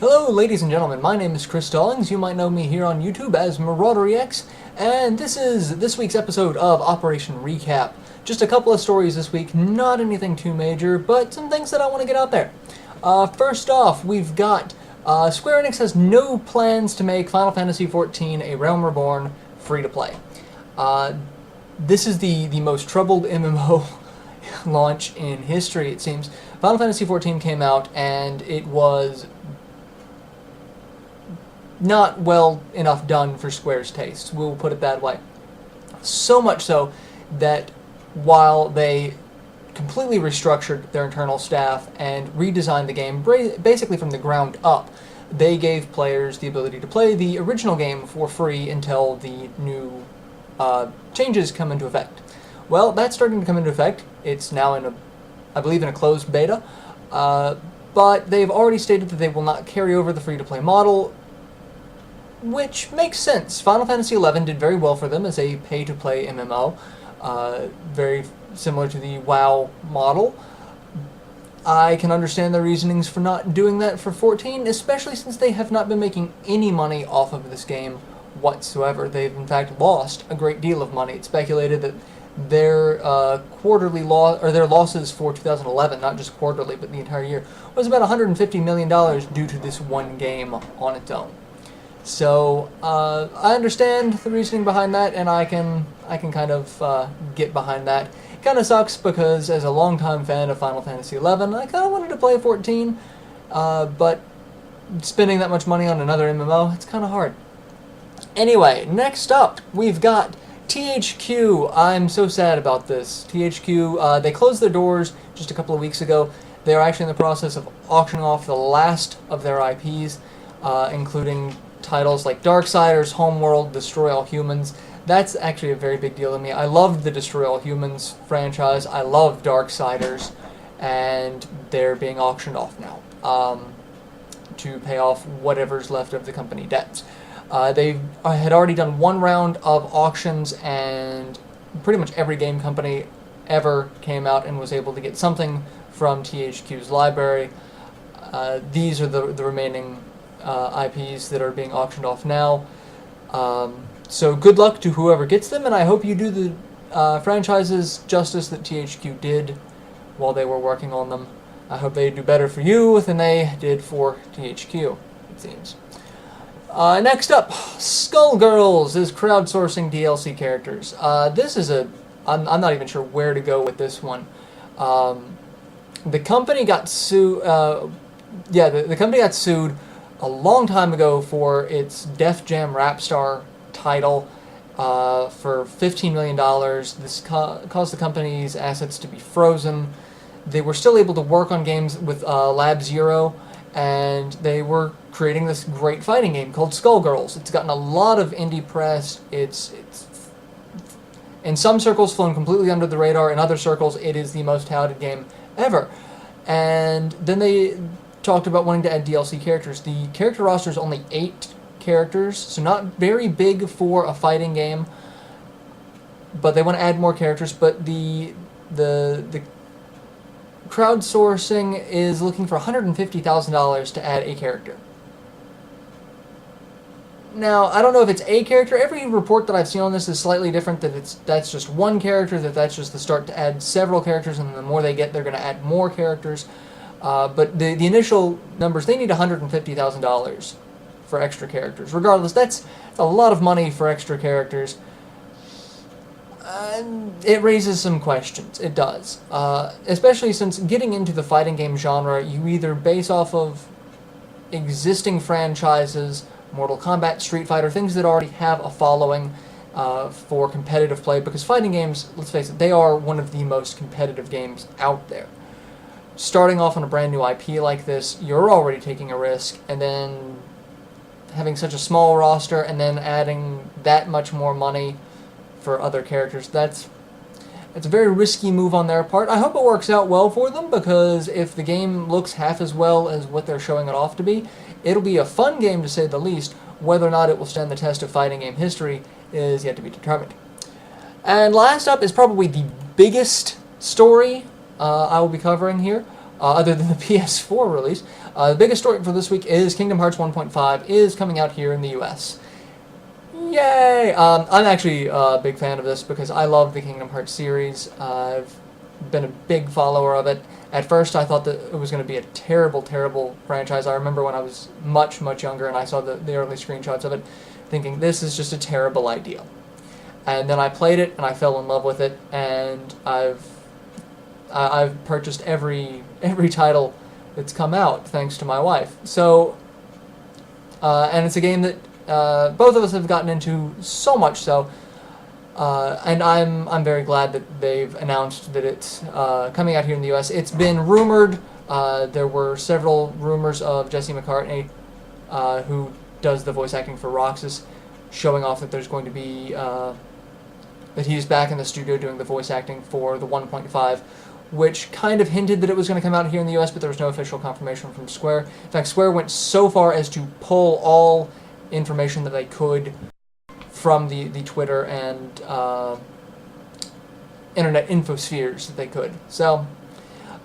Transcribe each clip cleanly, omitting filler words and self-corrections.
Hello, ladies and gentlemen. My name is Chris Stallings. You might know me here on YouTube as MarauderEX, and this is this week's episode of Operation Recap. Just a couple of stories this week, not anything too major, but some things that I want to get out there. First off, we've got Square Enix has no plans to make Final Fantasy XIV A Realm Reborn free-to-play. This is the most troubled MMO launch in history, it seems. Final Fantasy XIV came out, and it was not well enough done for Square's tastes, we'll put it that way. So much so that while they completely restructured their internal staff and redesigned the game basically from the ground up, they gave players the ability to play the original game for free until the new changes come into effect. Well, that's starting to come into effect. It's now I believe in a closed beta, but they've already stated that they will not carry over the free-to-play model, which makes sense. Final Fantasy XI did very well for them as a pay-to-play MMO, very similar to the WoW model. I can understand their reasonings for not doing that for 14, especially since they have not been making any money off of this game whatsoever. They've in fact lost a great deal of money. It's speculated that their quarterly loss, or their losses for 2011, not just quarterly but the entire year, was about $150 million due to this one game on its own. So I understand the reasoning behind that, and I can kind of get behind that. It kind of sucks because as a longtime fan of Final Fantasy XI, I kind of wanted to play 14, but spending that much money on another MMO, it's kind of hard. Anyway, next up, we've got THQ. I'm so sad about this. THQ, they closed their doors just a couple of weeks ago. They are actually in the process of auctioning off the last of their IPs, including titles like Darksiders, Homeworld, Destroy All Humans. That's actually a very big deal to me. I loved the Destroy All Humans franchise. I love Darksiders, and they're being auctioned off now to pay off whatever's left of the company debts. They had already done one round of auctions, and pretty much every game company ever came out and was able to get something from THQ's library. These are the remaining IPs that are being auctioned off now. So good luck to whoever gets them, and I hope you do the franchises justice that THQ did while they were working on them. I hope they do better for you than they did for THQ, it seems. Next up, Skullgirls is crowdsourcing DLC characters. This is I'm not even sure where to go with this one. The company got sued. The company got sued a long time ago for its Def Jam Rapstar title for $15 million. This caused the company's assets to be frozen. They were still able to work on games with Lab Zero, and they were creating this great fighting game called Skullgirls. It's gotten a lot of indie press. It's in some circles flown completely under the radar. In other circles, it is the most touted game ever. And then they talked about wanting to add DLC characters. The character roster is only 8 characters, so not very big for a fighting game, but they want to add more characters. But the crowdsourcing is looking for $150,000 to add a character. Now, I don't know if it's a character. Every report that I've seen on this is slightly different, that that's just one character, that's just the start to add several characters, and the more they get, they're going to add more characters. But the initial numbers, they need $150,000 for extra characters. Regardless, that's a lot of money for extra characters. It raises some questions. It does. Especially since getting into the fighting game genre, you either base off of existing franchises, Mortal Kombat, Street Fighter, things that already have a following for competitive play, because fighting games, let's face it, they are one of the most competitive games out there. Starting off on a brand new IP like this, you're already taking a risk, and then having such a small roster and then adding that much more money for other characters, it's a very risky move on their part. I hope it works out well for them, because if the game looks half as well as what they're showing it off to be, it'll be a fun game to say the least. Whether or not it will stand the test of fighting game history is yet to be determined. And last up is probably the biggest story I will be covering here. other than the PS4 release. The biggest story for this week is Kingdom Hearts 1.5 is coming out here in the US. Yay! I'm actually a big fan of this because I love the Kingdom Hearts series. I've been a big follower of it. At first, I thought that it was going to be a terrible, terrible franchise. I remember when I was much, much younger and I saw the early screenshots of it, thinking, this is just a terrible idea. And then I played it and I fell in love with it, and I've purchased every title that's come out thanks to my wife. So, and it's a game that both of us have gotten into so much so, and I'm very glad that they've announced that it's coming out here in the U.S. It's been rumored. There were several rumors of Jesse McCartney, who does the voice acting for Roxas, showing off that there's going to be that he's back in the studio doing the voice acting for the 1.5, which kind of hinted that it was going to come out here in the US, but there was no official confirmation from Square. In fact, Square went so far as to pull all information that they could from the Twitter and internet infospheres that they could. So,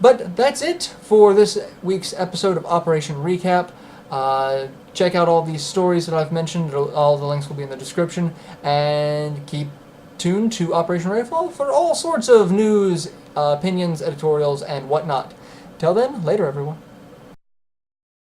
but that's it for this week's episode of Operation Recap. Check out all these stories that I've mentioned. All the links will be in the description. And keep tuned to Operation Rainfall for all sorts of news, opinions, editorials, and whatnot. Till then, later everyone.